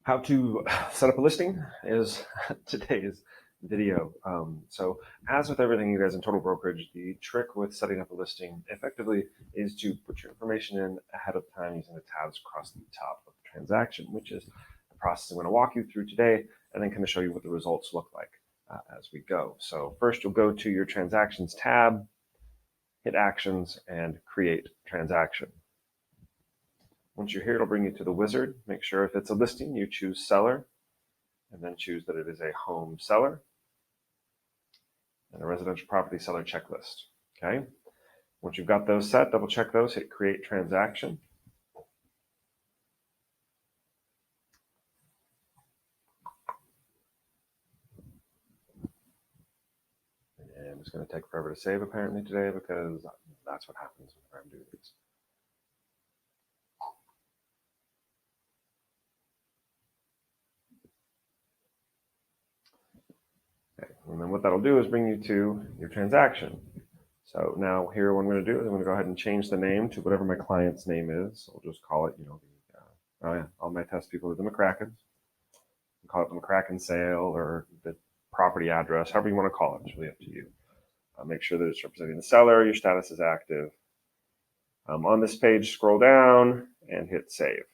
How to set up a listing is today's video. So as with everything you guys in Total Brokerage, the trick with setting up a listing effectively is to put your information in ahead of time using the tabs across the top of the transaction, which is the process I'm going to walk you through today, and then kind of show you what the results look like as we go. So first you'll go to your Transactions tab, hit Actions, and Create Transaction. Once you're here, it'll bring you to the wizard. Make sure if it's a listing, you choose seller, and then choose that it is a home seller and a residential property seller checklist. Okay. Once you've got those set, double check those, hit create transaction. And it's going to take forever to save apparently today because that's what happens whenever I'm doing these. Okay. And then what that'll do is bring you to your transaction. So now here what I'm going to do is I'm going to go ahead and change the name to whatever my client's name is. I'll just call it, all my test people are the McCrackens. Call it the McCracken sale or the property address, however you want to call it. It's really up to you. Make sure that it's representing the seller, your status is active. On this page, scroll down and hit save.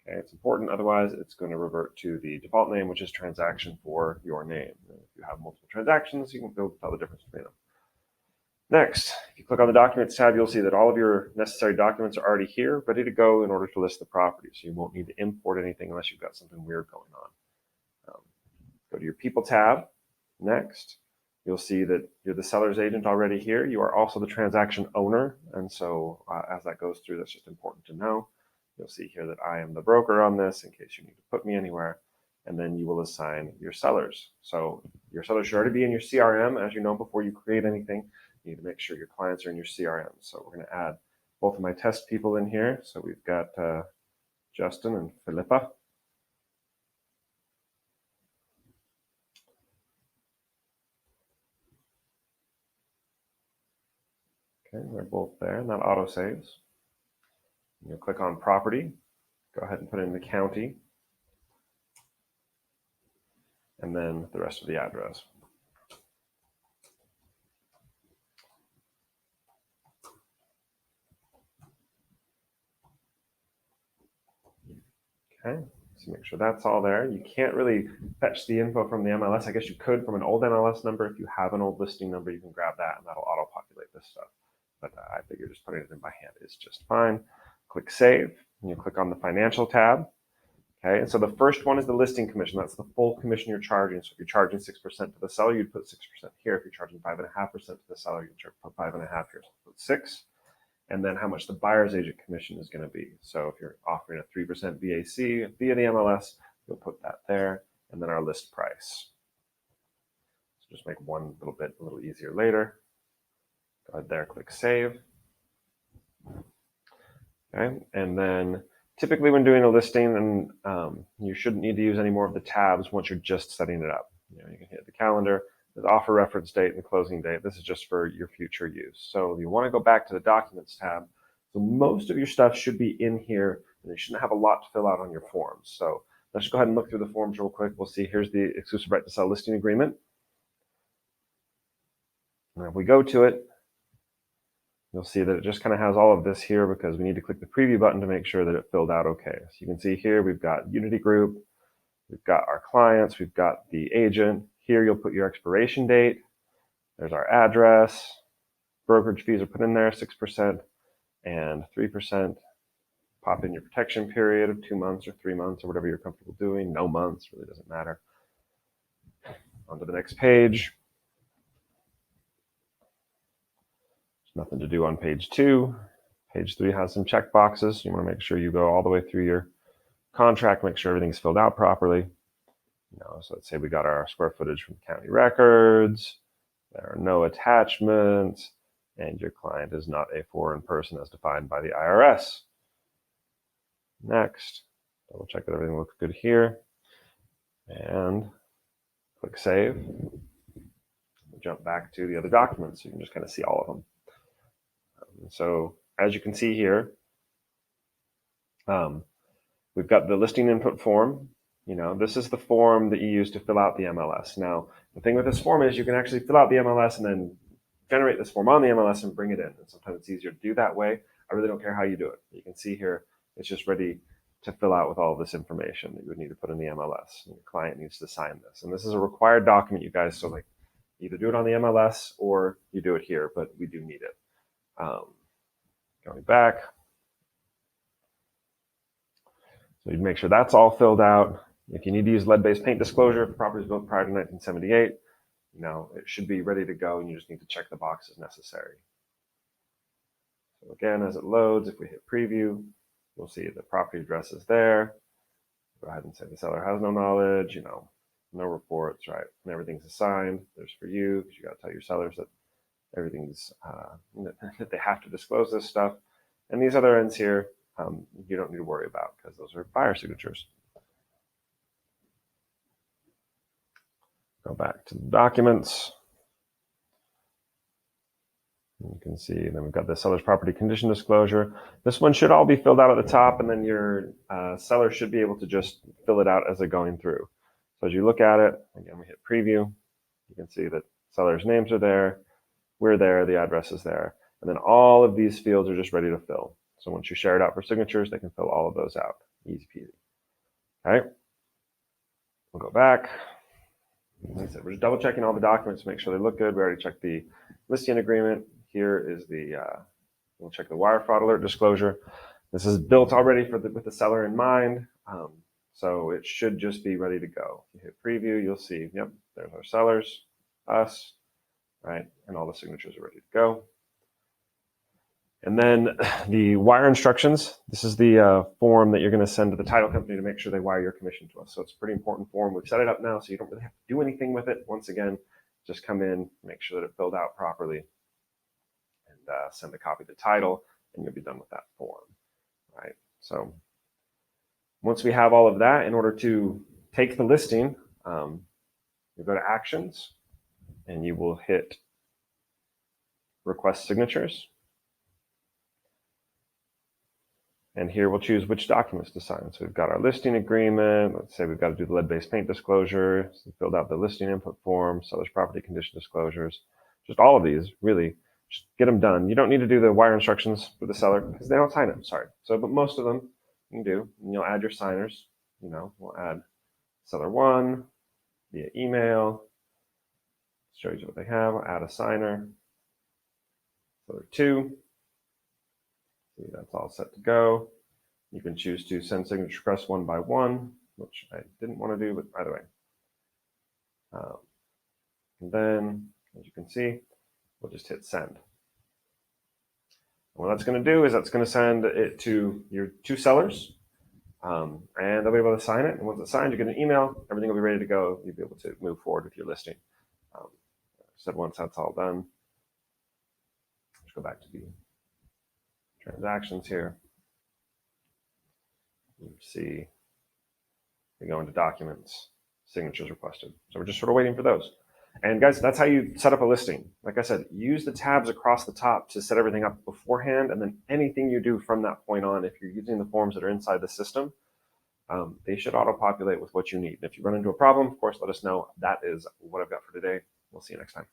Okay, it's important, otherwise it's going to revert to the default name, which is transaction for your name. And if you have multiple transactions, you can be able to tell the difference between them. Next, if you click on the Documents tab, you'll see that all of your necessary documents are already here, ready to go in order to list the property. So you won't need to import anything unless you've got something weird going on. Go to your People tab. Next, you'll see that you're the seller's agent already here. You are also the transaction owner. And so as that goes through, that's just important to know. You'll see here that I am the broker on this in case you need to put me anywhere. And then you will assign your sellers. So your sellers should already be in your CRM. As you know, before you create anything, you need to make sure your clients are in your CRM. So we're going to add both of my test people in here. So we've got Justin and Philippa. Okay, they're both there, and that auto saves. You'll click on property, go ahead and put in the county, and then the rest of the address. Okay, so make sure that's all there. You can't really fetch the info from the MLS. I guess you could from an old MLS number. If you have an old listing number, you can grab that and that'll auto-populate this stuff. But I figure just putting it in by hand is just fine. Click Save, and you click on the Financial tab. Okay, and so the first one is the listing commission. That's the full commission you're charging. So if you're charging 6% to the seller, you'd put 6% here. If you're charging 5.5% to the seller, you'd put 5.5 here. So put 6. And then how much the buyer's agent commission is going to be. So if you're offering a 3% VAC via the MLS, you'll put that there, and then our list price. So just make one little bit a little easier later. Go ahead there, click Save. Okay, and then typically when doing a listing, and you shouldn't need to use any more of the tabs once you're just setting it up. You can hit the calendar, the offer reference date and the closing date. This is just for your future use. So you want to go back to the Documents tab. So most of your stuff should be in here, and you shouldn't have a lot to fill out on your forms. So let's just go ahead and look through the forms real quick. We'll see, here's the exclusive right to sell listing agreement. And if we go to it, you'll see that it just kind of has all of this here because we need to click the preview button to make sure that it filled out okay. So you can see here we've got Unity Group, we've got our clients, we've got the agent. Here you'll put your expiration date. There's our address. Brokerage fees are put in there, 6% and 3%. Pop in your protection period of 2 months or 3 months or whatever you're comfortable doing. No months, really doesn't matter. On to the next page. There's nothing to do on page 2. Page 3 has some check boxes. You want to make sure you go all the way through your contract, make sure everything's filled out properly. So let's say we got our square footage from county records. There are no attachments, and your client is not a foreign person as defined by the IRS. Next, double check that everything looks good here, and click Save. We'll jump back to the other documents so you can just kind of see all of them. So as you can see here, we've got the listing input form. this is the form that you use to fill out the MLS. Now, the thing with this form is you can actually fill out the MLS and then generate this form on the MLS and bring it in. And sometimes it's easier to do that way. I really don't care how you do it. You can see here, it's just ready to fill out with all of this information that you would need to put in the MLS. And your client needs to sign this. And this is a required document, you guys. So like either do it on the MLS or you do it here, but we do need it. Going back. So you'd make sure that's all filled out. If you need to use lead-based paint disclosure, if the property was built prior to 1978, it should be ready to go and you just need to check the boxes necessary. So again, as it loads, if we hit preview, you'll see the property address is there. Go ahead and say the seller has no knowledge, no reports, right? And everything's assigned. There's for you, because you got to tell your sellers that everything's, that they have to disclose this stuff. And these other ends here, you don't need to worry about because those are buyer signatures. Go back to the documents. You can see, then we've got the seller's property condition disclosure. This one should all be filled out at the top, and then your seller should be able to just fill it out as they're going through. So as you look at it, again, we hit preview. You can see that sellers' names are there, we're there, the address is there. And then all of these fields are just ready to fill. So once you share it out for signatures, they can fill all of those out. Easy peasy. Okay. We'll go back. Like I said, we're just double checking all the documents to make sure they look good. We already checked the listing agreement. Here is we'll check the wire fraud alert disclosure. This is built already with the seller in mind. So it should just be ready to go. If you hit preview, you'll see, yep, there's our sellers, us, right? And all the signatures are ready to go. And then the wire instructions, this is the form that you're going to send to the title company to make sure they wire your commission to us. So it's a pretty important form. We've set it up now, so you don't really have to do anything with it. Once again, just come in, make sure that it filled out properly, and send a copy of the title, and you'll be done with that form. All right. So once we have all of that, in order to take the listing, you go to Actions, and you will hit Request Signatures. And here we'll choose which documents to sign. So we've got our listing agreement. Let's say we've got to do the lead-based paint disclosure. So we filled out the listing input form, seller's property condition disclosures. Just all of these, really, just get them done. You don't need to do the wire instructions for the seller because they don't sign them, sorry. So, but most of them you can do. And you'll add your signers. We'll add seller 1 via email. Shows you what they have. We'll add a signer. Seller 2. See, that's all set to go. You can choose to send signature requests one by one, which I didn't want to do, but either way. And then, as you can see, we'll just hit send. And what that's going to do is that's going to send it to your 2 sellers, and they'll be able to sign it. And once it's signed, you get an email. Everything will be ready to go. You'll be able to move forward with your listing. So once that's all done, let's go back to the transactions here. You see, we go into documents, signatures requested. So we're just sort of waiting for those. And guys, that's how you set up a listing. Like I said, use the tabs across the top to set everything up beforehand. And then anything you do from that point on, if you're using the forms that are inside the system, they should auto-populate with what you need. And if you run into a problem, of course, let us know. That is what I've got for today. We'll see you next time.